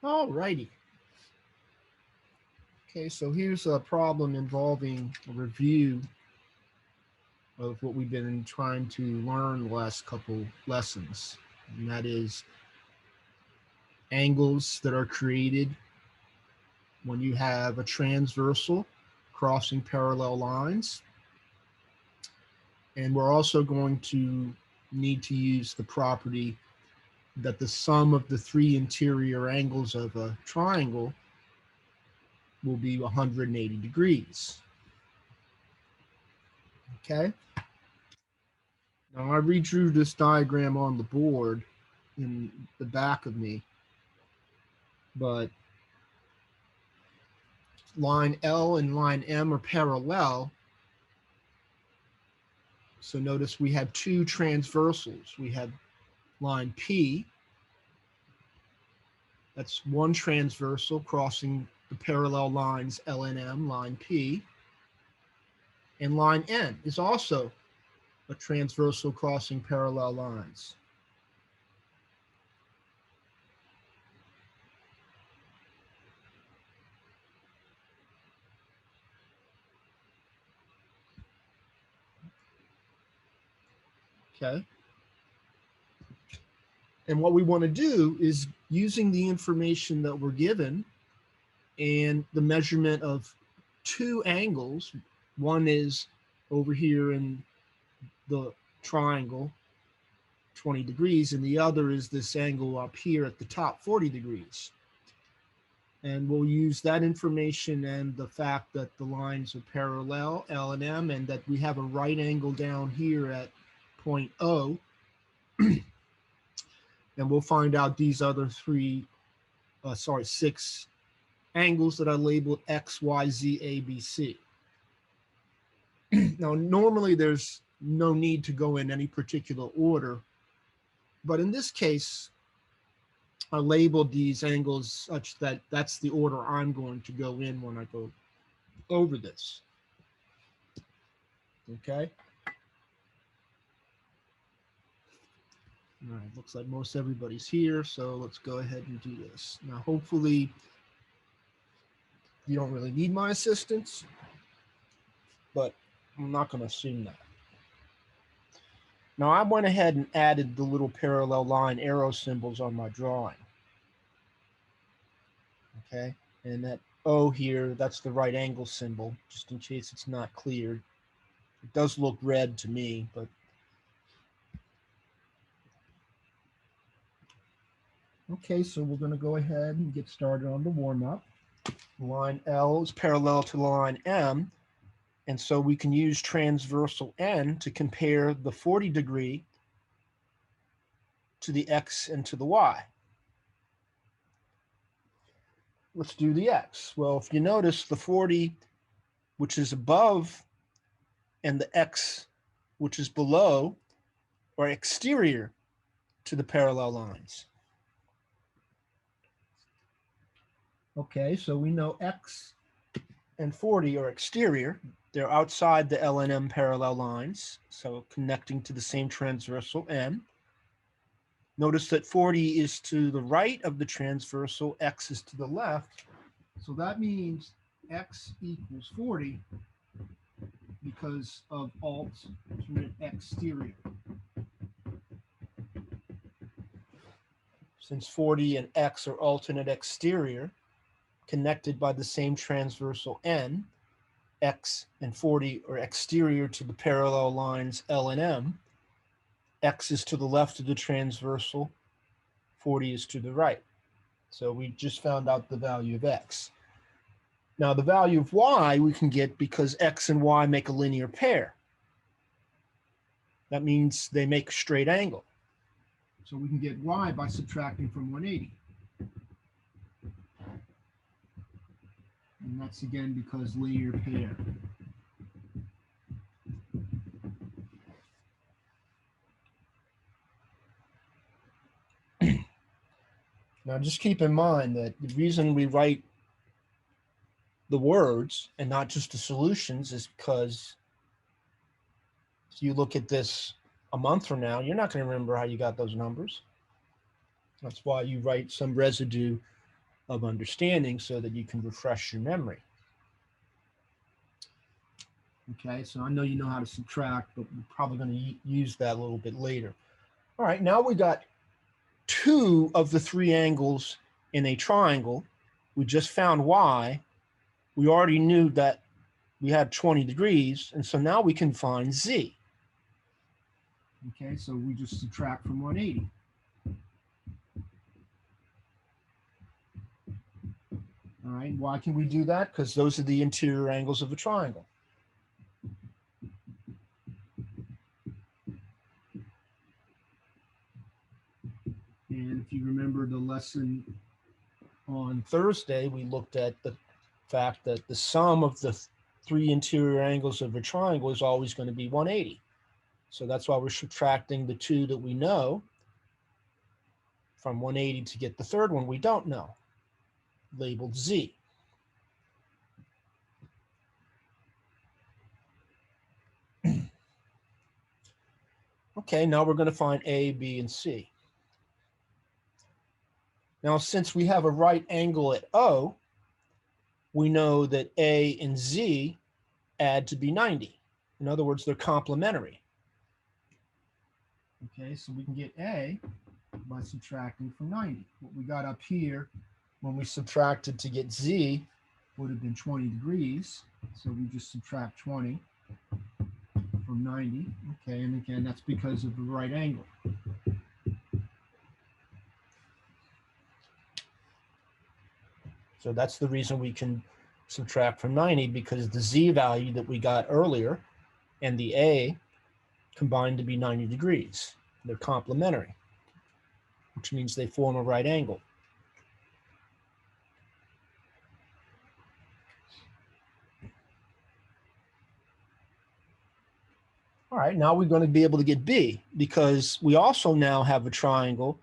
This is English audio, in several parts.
All righty. Okay, so here's a problem involving a review of what we've been trying to learn the last couple lessons, and that is angles that are created when you have a transversal crossing parallel lines. And we're also going to need to use the property that the sum of the three interior angles of a triangle will be 180 degrees. Okay? Now I redrew this diagram on the board in the back of me, but line L and line M are parallel. So notice we have two transversals. We have line P, that's one transversal crossing the parallel lines L and M, line P. And line N is also a transversal crossing parallel lines. Okay. And what we want to do is using the information that we're given and the measurement of two angles. One is over here in the triangle, 20 degrees, and the other is this angle up here at the top, 40 degrees. And we'll use that information and the fact that the lines are parallel, L and M, and that we have a right angle down here at point O. And we'll find out these other six angles that I labeled X, Y, Z, A, B, C. Now, normally there's no need to go in any particular order, but in this case, I labeled these angles such that that's the order I'm going to go in when I go over this. Okay? All right, looks like most everybody's here, so let's go ahead and do this. Now, hopefully, you don't really need my assistance, but I'm not going to assume that. Now, I went ahead and added the little parallel line arrow symbols on my drawing. Okay, and that O here, that's the right angle symbol, just in case it's not clear. It does look red to me, but okay, so we're going to go ahead and get started on the warm-up. Line L is parallel to line M, and so we can use transversal N to compare the 40 degree to the X and to the Y. Let's do the X. Well, if you notice, the 40, which is above, and the X, which is below, are exterior to the parallel lines. Okay, so we know X and 40 are exterior. They're outside the L and M parallel lines, so connecting to the same transversal N. Notice that 40 is to the right of the transversal, X is to the left. So that means X equals 40 because of alternate exterior. Since 40 and X are alternate exterior, connected by the same transversal N, X and 40 are exterior to the parallel lines L and M. X is to the left of the transversal, 40 is to the right. So we just found out the value of X. Now the value of Y we can get because X and Y make a linear pair. That means they make a straight angle. So we can get Y by subtracting from 180. And that's again because linear pair. Now just keep in mind that the reason we write the words and not just the solutions is because if you look at this a month from now, you're not going to remember how you got those numbers. That's why you write some residue of understanding so that you can refresh your memory. Okay, so I know you know how to subtract, but we're probably going to use that a little bit later. All right, now we got two of the three angles in a triangle. We just found y. We already knew that we had 20 degrees, and so now we can find z. Okay, so we just subtract from 180. All right, why can we do that? Because those are the interior angles of a triangle. And if you remember the lesson on Thursday, we looked at the fact that the sum of the three interior angles of a triangle is always going to be 180. So that's why we're subtracting the two that we know from 180 to get the third one we don't know, labeled z. Okay, now we're going to find a, b, and c. Now, since we have a right angle at O, we know that A and Z add to be 90. In other words, they're complementary. Okay, so we can get A by subtracting from 90. What we got up here when we subtracted to get Z would have been 20 degrees. So we just subtract 20 from 90. Okay, and again, that's because of the right angle. So that's the reason we can subtract from 90, because the z value that we got earlier and the a combined to be 90 degrees. They're complementary, which means they form a right angle. All right, now we're going to be able to get b, because we also now have a triangle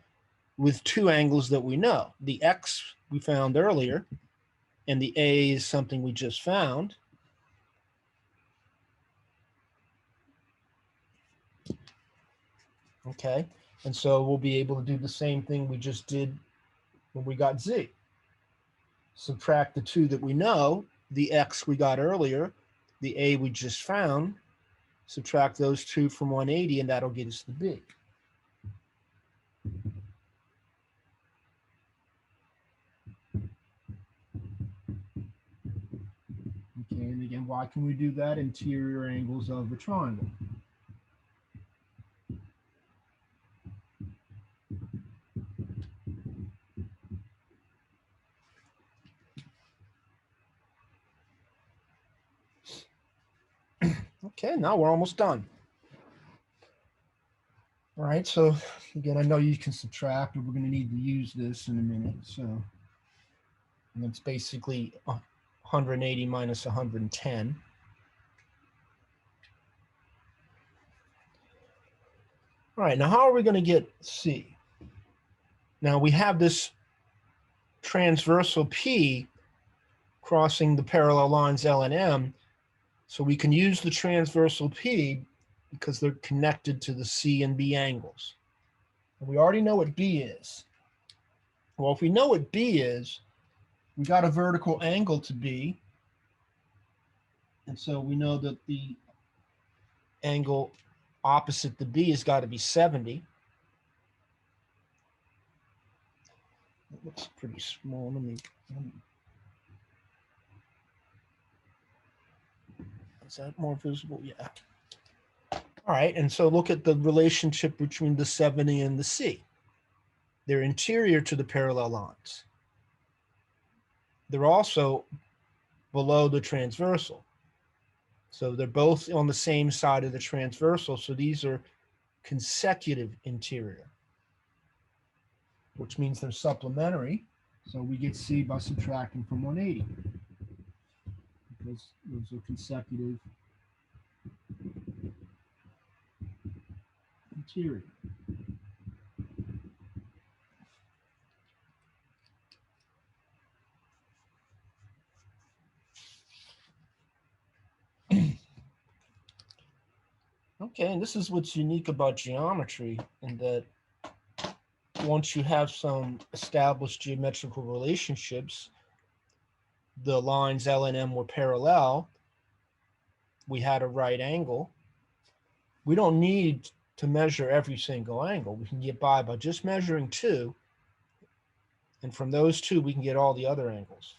with two angles that we know. The x we found earlier, and the a is something we just found. Okay, and so we'll be able to do the same thing we just did when we got z. Subtract the two that we know, the x we got earlier, the a we just found, subtract those two from 180, and that'll get us the b. Okay, and again, why can we do that? Interior angles of a triangle. Okay, now we're almost done. All right, so again, I know you can subtract, and we're going to need to use this in a minute. So, and it's basically 180 minus 110. All right, now how are we going to get C? Now we have this transversal P crossing the parallel lines L and M, so we can use the transversal P because they're connected to the C and B angles. And we already know what B is. Well, if we know what B is, we got a vertical angle to B, and so we know that the angle opposite the B has got to be 70. It looks pretty small. Let me is that more visible? Yeah. All right, and so look at the relationship between the 70 and the C. They're interior to the parallel lines. They're also below the transversal. So they're both on the same side of the transversal, so these are consecutive interior, which means they're supplementary. So we get C by subtracting from 180, because those are consecutive interior. Okay, and this is what's unique about geometry, in that once you have some established geometrical relationships, the lines L and M were parallel, we had a right angle. We don't need to measure every single angle. We can get by just measuring two, and from those two we can get all the other angles.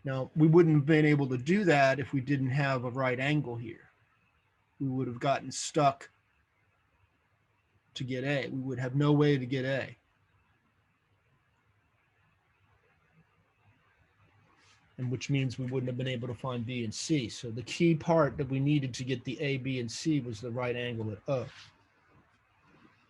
Now, we wouldn't have been able to do that if we didn't have a right angle here. We would have gotten stuck to get A. We would have no way to get A. And which means we wouldn't have been able to find B and C. So the key part that we needed to get the A, B, and C was the right angle at O.